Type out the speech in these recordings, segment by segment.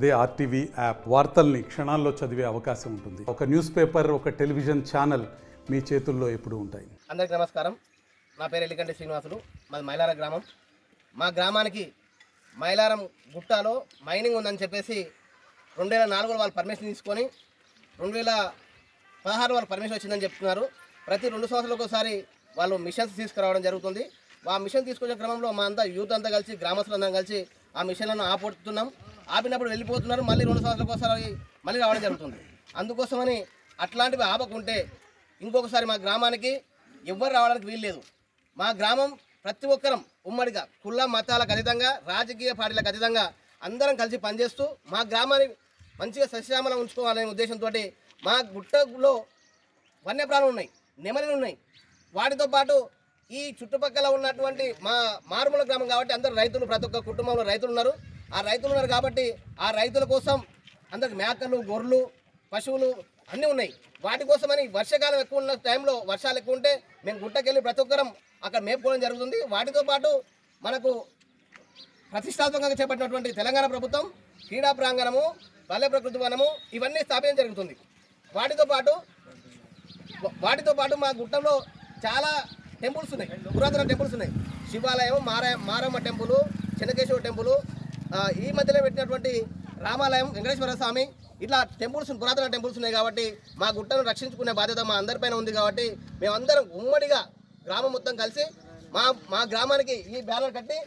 అదే RTV app వార్తల్ని క్షణాల్లో చదివే అవకాశం ఉంటుంది. ఒక న్యూస్ పేపర్, ఒక టెలివిజన్ ఛానల్ మీ చేతుల్లో ఎప్పుడూ ఉంటాయి. అందరికీ నమస్కారం. నా పేరు ఎల్లికంటి శ్రీనివాసులు. మాది మైలారం గ్రామం. మా గ్రామానికి మైలారం గుట్టాలో మైనింగ్ ఉందని చెప్పేసి 2004లో వాళ్ళు పర్మిషన్ తీసుకొని 2016 వాళ్ళు పర్మిషన్ వచ్చిందని చెప్తున్నారు. ప్రతి 2 సంవత్సరాలకు ఒకసారి వాళ్ళు మిషన్స్ తీసుకురావడం జరుగుతుంది. ఆ మిషన్ తీసుకొచ్చే క్రమంలో మా అంతా యూత్ అంతా కలిసి, గ్రామస్తులందరం కలిసి ఆ మిషన్లను ఆపుతున్నాం. ఆపినప్పుడు వెళ్ళిపోతున్నారు. మళ్ళీ 2 సంవత్సరాలకు ఒకసారి మళ్ళీ రావడం జరుగుతుంది. అందుకోసమని అట్లాంటివి ఆపకుంటే ఇంకొకసారి మా గ్రామానికి ఎవ్వరు రావడానికి వీల్లేదు. మా గ్రామం ప్రతి ఒక్కరం ఉమ్మడిగా కుల మతాలకు అతీతంగా, రాజకీయ పార్టీలకు అతీతంగా అందరం కలిసి పనిచేస్తూ మా గ్రామాన్ని మంచిగా సస్యశ్యామలం ఉంచుకోవాలనే ఉద్దేశంతో మా గుట్టలో వన్యప్రాణులు ఉన్నాయి, నెమలిలు ఉన్నాయి. వాటితో పాటు ఈ చుట్టుపక్కల ఉన్నటువంటి మా మారుమూల గ్రామం కాబట్టి అందరు రైతులు, ప్రతి ఒక్క కుటుంబంలో రైతులు ఉన్నారు. ఆ రైతులు ఉన్నారు కాబట్టి ఆ రైతుల కోసం అందరికి మేకలు, గొర్రెలు, పశువులు అన్నీ ఉన్నాయి. వాటి కోసమని వర్షాకాలం ఎక్కువ ఉన్న టైంలో, వర్షాలు ఎక్కువ ఉంటే మేము గుట్టకెళ్ళి ప్రతి ఒక్కరం అక్కడ మేపుకోవడం జరుగుతుంది. వాటితో పాటు మనకు ప్రతిష్టాత్మకంగా చేపట్టినటువంటి తెలంగాణ ప్రభుత్వం క్రీడా ప్రాంగణము, పల్లె ప్రకృతి వనము ఇవన్నీ స్థాపించడం జరుగుతుంది. వాటితో పాటు మా గుట్టంలో చాలా టెంపుల్స్ ఉన్నాయి, పురాతన టెంపుల్స్ ఉన్నాయి. శివాలయం, మారమ్మ టెంపుల్, చెన్నకేశ్వర టెంపుల్, ఈ మధ్యలో పెట్టినటువంటి రామాలయం, వెంకటేశ్వర స్వామి, ఇట్లా టెంపుల్స్, పురాతన టెంపుల్స్ ఉన్నాయి. కాబట్టి మా గుట్టను రక్షించుకునే బాధ్యత మా అందరిపైన ఉంది. కాబట్టి మేమందరం ఉమ్మడిగా గ్రామం మొత్తం కలిసి మా గ్రామానికి ఈ బ్యానర్ కట్టి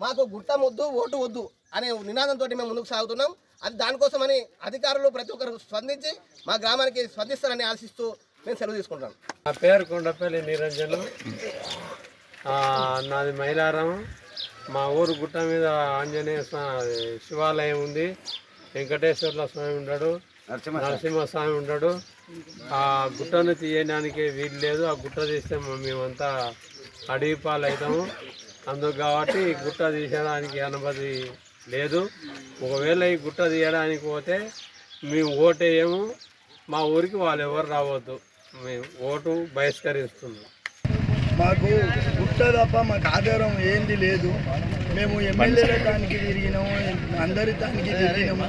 మాకు గుట్ట వద్దు, ఓటు వద్దు అనే నినాదంతో మేము ముందుకు సాగుతున్నాం. అది దానికోసమని అధికారులు ప్రతి ఒక్కరు స్పందించి మా గ్రామానికి స్పందిస్తారని ఆశిస్తూ మేము సెలవు తీసుకుంటాం. నా పేరు కొండపల్లి నిరంజను. నాది మైలారం. మా ఊరు గుట్ట మీద ఆంజనేయ శివాలయం ఉంది, వెంకటేశ్వర్ల స్వామి ఉన్నాడు, నరసింహస్వామి ఉన్నాడు. ఆ గుట్టను తీయడానికి వీలు లేదు. ఆ గుట్ట తీస్తే మేమంతా అడవి పాలు అవుతాము. అందుకు కాబట్టి ఈ గుట్ట తీసేయడానికి అనుమతి లేదు. ఒకవేళ ఈ గుట్ట తీయడానికి పోతే మేము ఓటేయము. మా ఊరికి వాళ్ళు ఎవరు రావద్దు. మేము ఓటు బహిష్కరిస్తున్నాం. మాకు గుట్ట తప్ప మాకు ఆధారం ఏంది లేదు. మేము ఎమ్మెల్యేల దానికి తిరిగినాము, అందరి దానికి తిరిగినాము.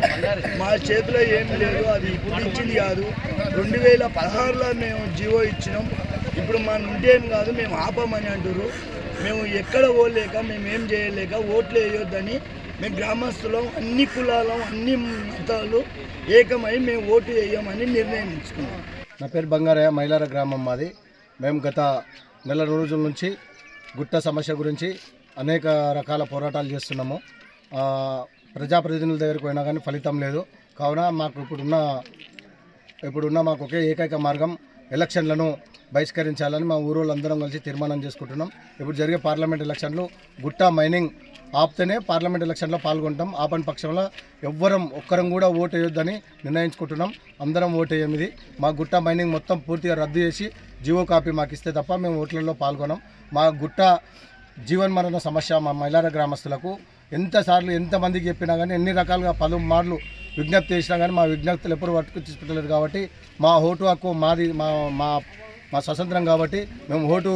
మా చేతిలో ఏం లేదు. అది ఇప్పుడు ఇచ్చింది కాదు, 2016లో మేము జీవో ఇచ్చినాం. ఇప్పుడు మా నుండి ఏం కాదు, మేము ఆపమని అంటారు. మేము ఎక్కడ పోలేక, మేము ఏం చేయలేక ఓట్లు వేయొద్దని మేము గ్రామస్తులం, అన్ని కులాలం, అన్ని మతాలు ఏకమై మేము ఓటు వేయమని నిర్ణయించుకున్నాం. నా పేరు బంగారయ్య, మైలార గ్రామం మాది. మేము గత నెల రోజుల నుంచి గుట్ట సమస్య గురించి అనేక రకాల పోరాటాలు చేస్తున్నాము. ప్రజాప్రతినిధుల దగ్గరికి పోయినా కానీ ఫలితం లేదు. కావున మాకు ఇప్పుడున్న మాకు ఒకే ఏకైక మార్గం ఎలక్షన్లను బహిష్కరించాలని మా ఊరోళ్ళందరం కలిసి తీర్మానం చేసుకుంటున్నాం. ఇప్పుడు జరిగే పార్లమెంట్ ఎలక్షన్లు గుట్ట మైనింగ్ ఆపితేనే పార్లమెంట్ ఎలక్షన్లో పాల్గొంటాం. ఆపని పక్షంలో ఒక్కరం కూడా ఓటు వేయొద్దని నిర్ణయించుకుంటున్నాం. అందరం ఓటు వేయమిది. మా గుట్ట మైనింగ్ మొత్తం పూర్తిగా రద్దు చేసి జీవో కాపీ మాకు ఇస్తే తప్ప మేము ఓట్లలో పాల్గొనాం. మా గుట్ట జీవన్మరణ సమస్య మా మైలార గ్రామస్తులకు ఎంతమందికి చెప్పినా కానీ, ఎన్ని రకాలుగా పలుమార్లు విజ్ఞప్తి చేసినా కానీ మా విజ్ఞప్తులు ఎప్పుడు పట్టుకు తీసుకుంటలేదు. కాబట్టి మా ఓటు హక్కు మాది, మా స్వతంత్రం. కాబట్టి మేము ఓటు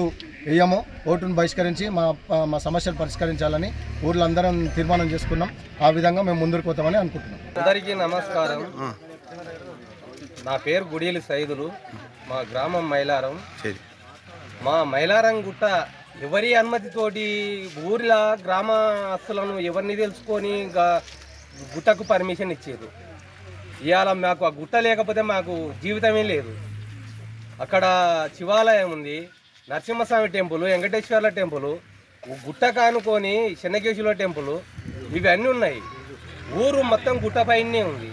వేయము. ఓటును బహిష్కరించి మా సమస్యలు పరిష్కరించాలని ఊర్లో అందరం తీర్మానం చేసుకున్నాం. ఆ విధంగా మేము ముందుకు పోతామని అనుకుంటున్నాం. అందరికీ నమస్కారం. నా పేరు గుడియలి సైదులు. మా గ్రామం మైలారం. మా మైలారం గుట్ట ఎవరి అనుమతితోటి ఊరిలో గ్రామస్తులను ఎవరిని తెలుసుకొని గుట్టకు పర్మిషన్ ఇచ్చారు. ఇవాళ మాకు ఆ గుట్ట లేకపోతే మాకు జీవితమే లేదు. అక్కడ శివాలయం ఉంది, నరసింహస్వామి టెంపుల్, వెంకటేశ్వర్ల టెంపుల్, గుట్ట కానుకొని చెన్నకేశ్వర టెంపుల్, ఇవన్నీ ఉన్నాయి. ఊరు మొత్తం గుట్ట పైనే ఉంది.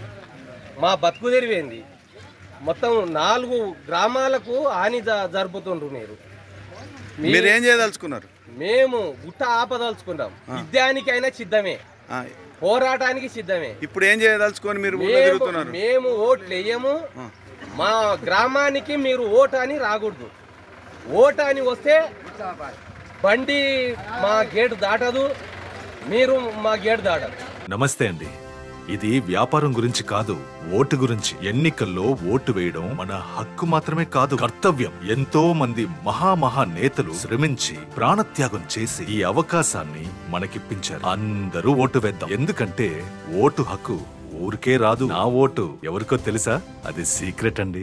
మా బతుకు తెరివేంది. మొత్తం 4 గ్రామాలకు హాని జరుపుతుండ్రు. మీరు ఏం చేయదలుచుకున్నారు? మేము గుట్ట ఆపదలుచుకున్నాం. యుద్ధానికైనా సిద్ధమే, పోరాటానికి సిద్ధమే. ఇప్పుడు ఏం చేయదలుచుకొని మీరు తిరుగుతున్నారు? మేము ఓట్లు వేయము. మా గ్రామానికి మీరు ఓటు అని రాకూడదు. ఓటు అని వస్తే బండి మా గేటు దాటదు, మీరు మా గేటు దాటదు. నమస్తే అండి. ఇది వ్యాపారం గురించి కాదు, ఓటు గురించి. ఎన్నికల్లో ఓటు వేయడం మన హక్కు మాత్రమే కాదు, కర్తవ్యం. ఎంతో మంది మహా నేతలు శ్రమించి ప్రాణత్యాగం చేసి ఈ అవకాశాన్ని మనకిప్పించారు. అందరూ ఓటు వేద్దాం. ఎందుకంటే ఓటు హక్కు ఊరికే రాదు. నా ఓటు ఎవరికో తెలుసా? అది సీక్రెట్ అండి.